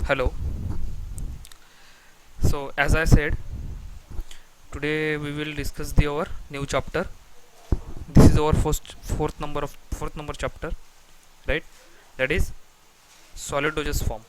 Hello. So as I said, today we will discuss our new chapter. This is our fourth number chapter, right? That is solid dosage form.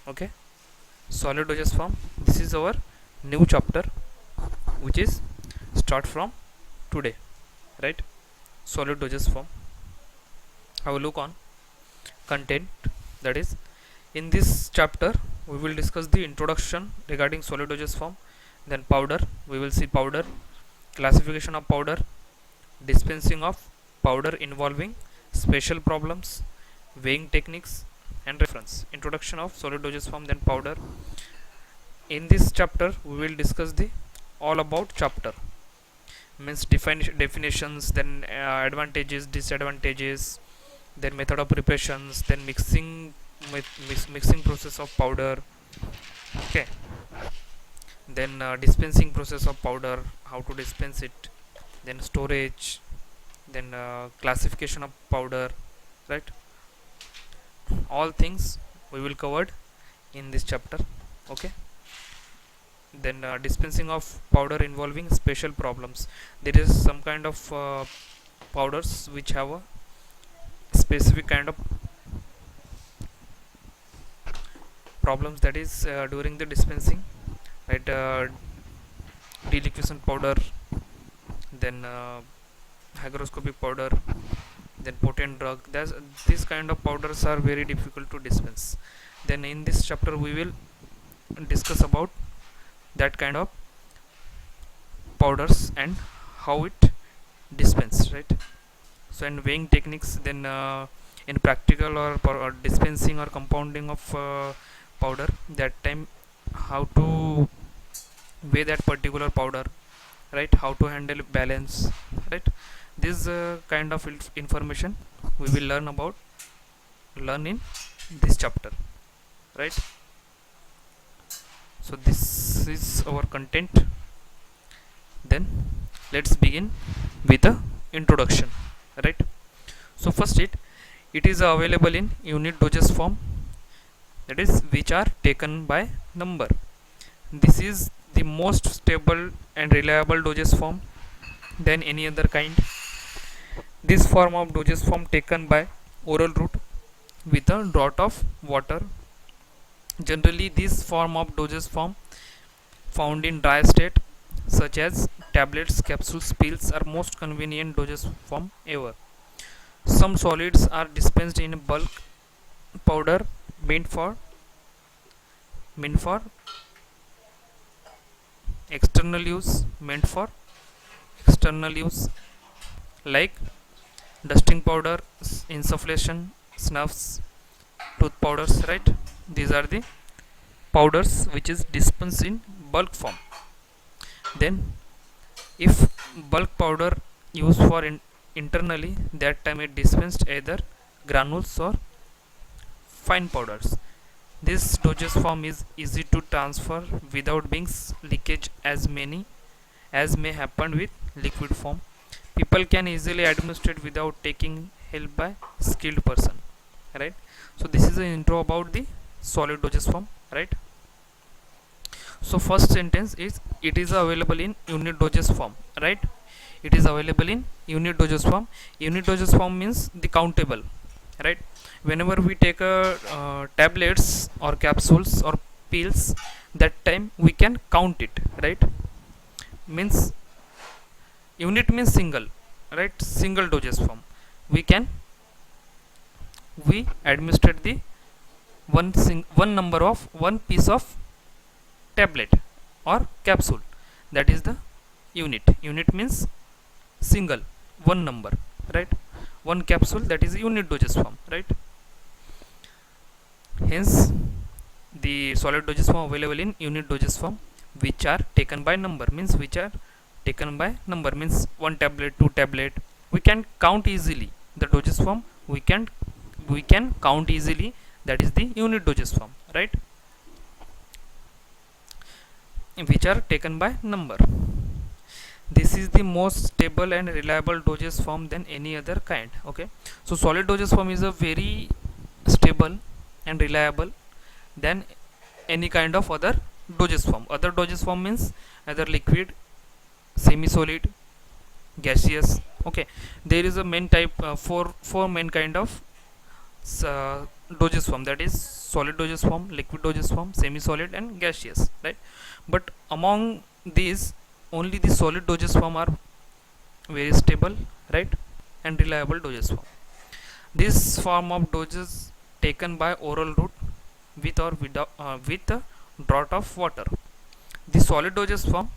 Okay, solid dosage form. This is our new chapter, which is start from today, right? Solid dosage form. Have a look on content. That is, in this chapter we will discuss the introduction regarding solid dosage form. Then powder. We will see powder, classification of powder, dispensing of powder involving special problems, weighing techniques, and reference. Introduction of solid dosage form, then powder. In this chapter, we will discuss the all about chapter, means definitions, then advantages, disadvantages, then method of preparations, then mixing process of powder. Okay, then dispensing process of powder, how to dispense it, then storage, then classification of powder, right? All things we will covered in this chapter. Okay, then dispensing of powder involving special problems. There is some kind of powders which have a specific kind of problems, that is during the dispensing, right? Deliquescent powder, then hygroscopic powder, then potent drug. These kind of powders are very difficult to dispense. Then in this chapter we will discuss about that kind of powders and how it dispense, right? So in weighing techniques, then in practical or dispensing or compounding of powder, that time how to weigh that particular powder, right? How to handle balance, right? This kind of information we will learn in this chapter, right? So this is our content. Then let's begin with the introduction, right? So first, it is available in unit dosage form, that is which are taken by number. This is the most stable and reliable dosage form than any other kind. This form of dosage form taken by oral route with a draught of water. Generally, this form of dosage form found in dry state, such as tablets, capsules, pills, are most convenient dosage form ever. Some solids are dispensed in bulk powder meant for external use, like dusting powder, insufflation, snuffs, tooth powders, right? These are the powders which is dispensed in bulk form. Then if bulk powder used for internally, that time it dispensed either granules or fine powders. This dosage form is easy to transfer without being leakage as may happen with liquid form. People can easily administer it without taking help by skilled person, right? So this is an intro about the solid dosage form, right? So first sentence is it is available in unit dosage form, right? It is available in unit dosage form. Unit dosage form means the countable, right? Whenever we take a tablets or capsules or pills, that time we can count it, right? Means unit means single, right? Single dosage form. We administer the one number of one piece of tablet or capsule, that is the unit means single, one number, right? One capsule, that is unit dosage form, right? Hence the solid dosage form available in unit dosage form, which are taken by number, means one tablet, two tablet. We can count easily the dosage form. We can count easily, that is the unit dosage form, right? Which are taken by number. This is the most stable and reliable dosage form than any other kind. Okay, so solid dosage form is a very stable and reliable than any kind of other dosage form. Other dosage form means either liquid, semi solid, gaseous. Okay, there is a main type, four main kind of dosage form, that is solid dosage form, liquid dosage form, semi solid and gaseous, right? But among these, only the solid dosage form are very stable, right, and reliable dosage form. This form of doses taken by oral route with or without with a draught of water. The solid dosage form,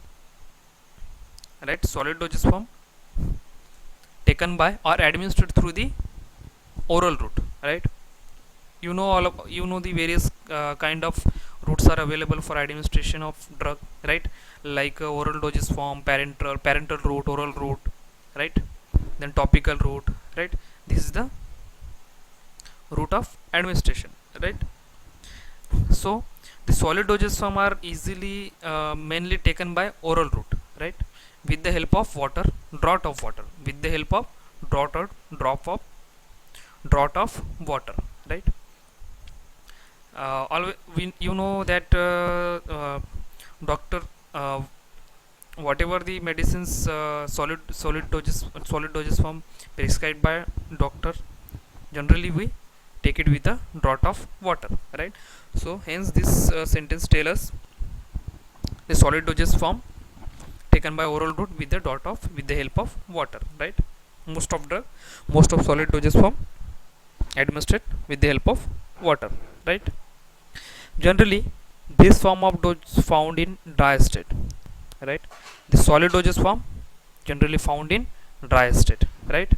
right, solid dosage form taken by or administered through the oral route, right? You know you know the various kind of routes are available for administration of drug, right? Like oral dosage form, parenteral route, oral route, right? Then topical route, right? This is the route of administration, right? So the solid dosage form are easily mainly taken by oral route, right, with the help of water, draught of water, with the help of draught or draught of water, right? Always you know that doctor, whatever the medicines, solid dosage form prescribed by doctor, generally we take it with a draught of water, right? So hence this sentence tells us the solid dosage form taken by oral route with the with the help of water, right? Most of solid dosage form administered with the help of water, right? Generally this form of dose found in dry state, right? The solid dosage form generally found in dry state, right?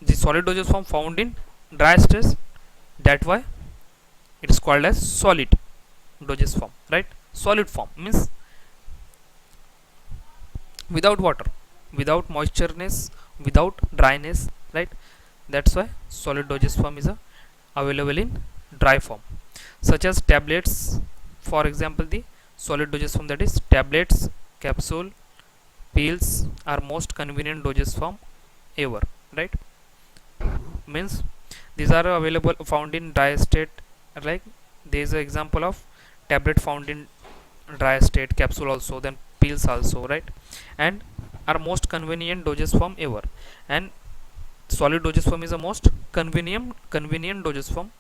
The solid dosage form found in dry state, that why it is called as solid dosage form, right? Solid form means without water, without moistureness, without dryness, right? That's why solid dosage form is available in dry form, such as tablets. For example, the solid dosage form, that is tablets, capsule, pills are most convenient dosage form ever, right? Means these are available found in dry state, like there is an example of tablet found in dry state, capsule also, then pills also, right? And are most convenient dosage form ever. And solid dosage form is the most convenient dosage form,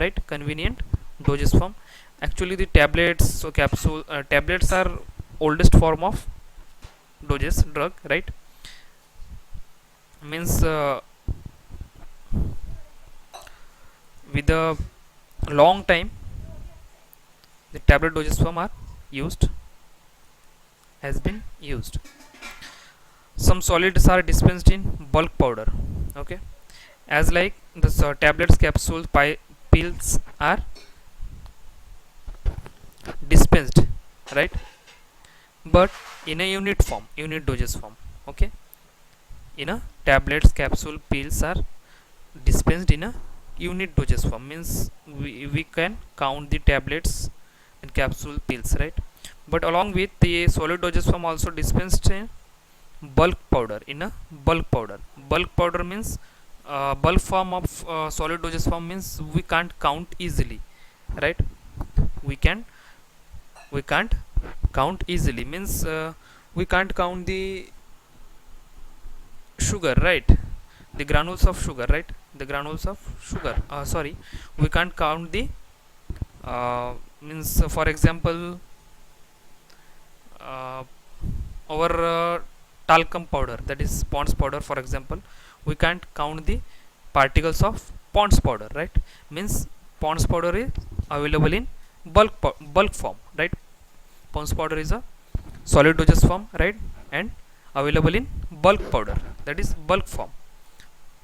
right? Convenient dosage form. Actually the tablets, so capsule, tablets are oldest form of dosage drug, right? Means with a long time the tablet dosage form are used, has been used. Some solids are dispensed in bulk powder, okay, as like the tablets, capsules, pills are dispensed, right, but in a unit dosage form, okay? In a tablets, capsule, pills are dispensed in a unit dosage form, means we can count the tablets and capsule, pills, right? But along with the solid dosage form also dispensed in bulk powder, in a bulk powder means bulk form of solid dosage form means we can't count easily, right? We can't we can't count easily, means we can't count the sugar, right? The granules of sugar, right? The granules of sugar, sorry, we can't count the means for example uh, our talcum powder, that is Pond's powder, for example, we can't count the particles of Pond's powder, right? Means Pond's powder is available in bulk form, right? Pond's powder is a solid dosage form, right, and available in bulk powder, that is bulk form.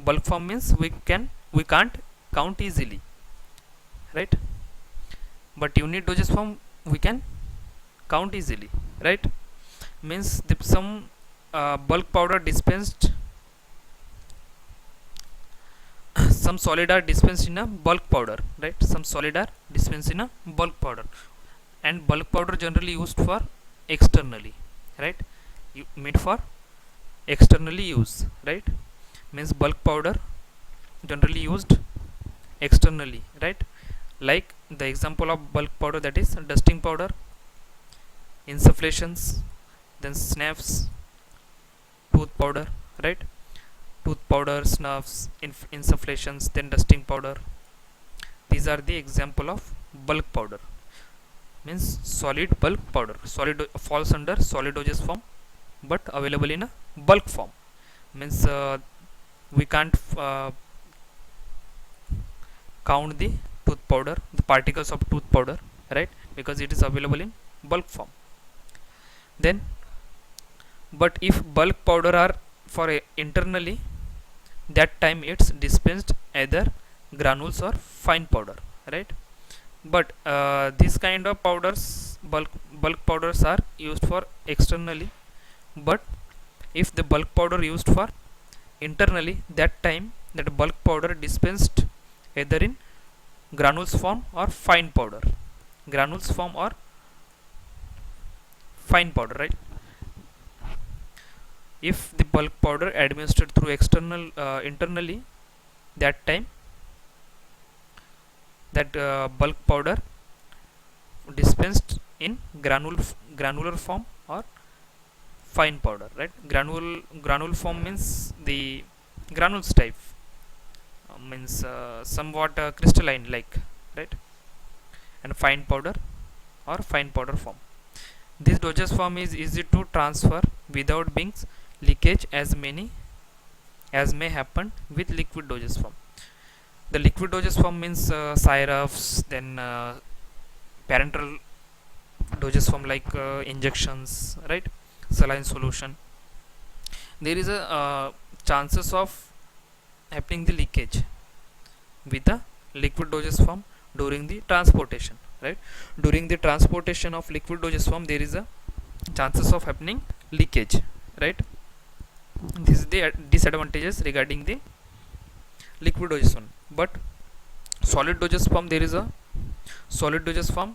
Bulk form means we can't count easily, right? But unit dosage form we can count easily, right? Means some bulk powder dispensed some solid are dispensed in a bulk powder, right? Some solid are dispensed in a bulk powder, and bulk powder generally used for externally, right? Made for externally use, right? Means bulk powder generally used externally, right? Like the example of bulk powder, that is dusting powder, insufflations, then snuffs, tooth powder, right? Tooth powder, snuffs, insufflations, then dusting powder. These are the example of bulk powder. Means solid bulk powder. Solid falls under solid dosage form, but available in a bulk form. Means we can't count the tooth powder, the particles of tooth powder, right? Because it is available in bulk form. Then, but if bulk powder are for internally, that time it's dispensed either granules or fine powder, right? But this kind of powders, bulk powders are used for externally. But if the bulk powder used for internally, that time that bulk powder dispensed either in granules form or fine powder, granules form or fine powder, right? If the bulk powder administered through external internally, that time that bulk powder dispensed in granular form or fine powder, right? Granule form means the granules type, means somewhat crystalline like, right? And fine powder or fine powder form. This dosage form is easy to transfer without being leakage as may happen with liquid dosage form. The liquid dosage form means syrups, then parenteral dosage form like injections, right? Saline solution. There is a chances of happening the leakage with the liquid dosage form during the transportation, right? During the transportation of liquid dosage form, there is a chances of happening leakage, right? This is the disadvantages regarding the liquid dosage form. But solid dosage form, there is a solid dosage form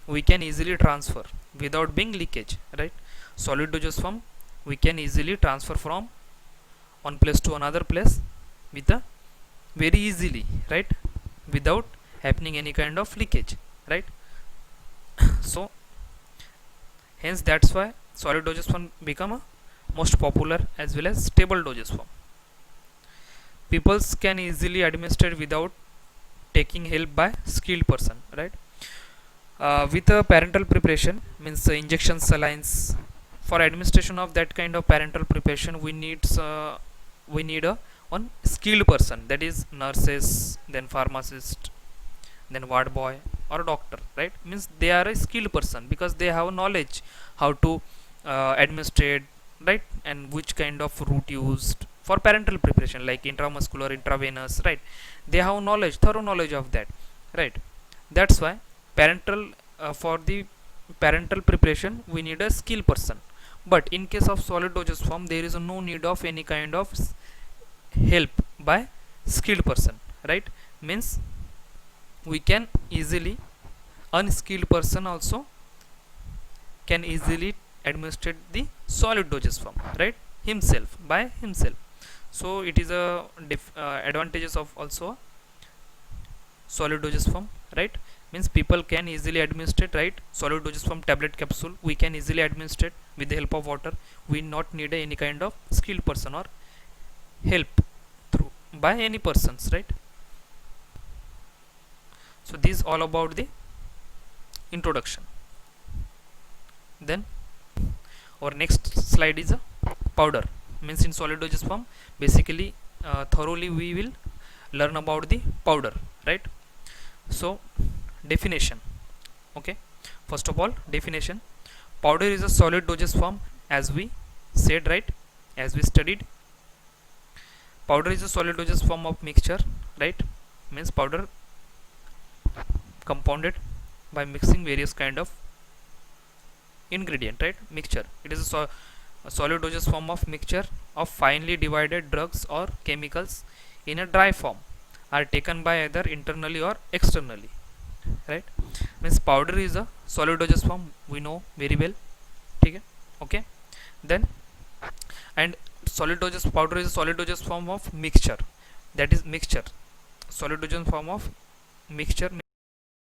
we can easily transfer without being leakage, right? Solid dosage form we can easily transfer from one place to another place with a very easily, right? Without happening any kind of leakage, right? So hence that's why solid dosage form become a most popular as well as stable dosage form. People can easily administer without taking help by skilled person, right? With a parenteral preparation, means injection salines, for administration of that kind of parenteral preparation we need a one skilled person, that is nurses, then pharmacist, then ward boy or doctor, right? Means they are a skilled person because they have knowledge how to administrate, right? And which kind of route used for parenteral preparation like intramuscular, intravenous, right? They have knowledge, thorough knowledge of that, right? That's why parenteral for the parenteral preparation we need a skilled person. But in case of solid dosage form, there is no need of any kind of help by skilled person, right? Means we can easily, unskilled person also can easily administer the solid dosage form, right? Himself, by himself. So it is a advantages of also solid dosage form, right? Means people can easily administer, right? Solid dosage form tablet capsule we can easily administer with the help of water. We not need any kind of skilled person or help through by any persons, right? So this all about the introduction. Then our next slide is a powder. Means in solid dosage form basically thoroughly we will learn about the powder, right? So definition. Okay, first of all, definition. Powder is a solid dosage form, as we said, right? As we studied, powder is a solid dosage form of mixture, right? Means powder compounded by mixing various kind of ingredient, right? Mixture. It is a solid dosage form of mixture of finely divided drugs or chemicals in a dry form are taken by either internally or externally, right? Means powder is a solid dosage form, we know very well. Okay, then and solid dosage powder is a solid dosage form of mixture, that is mixture. Solid dosage form of mixture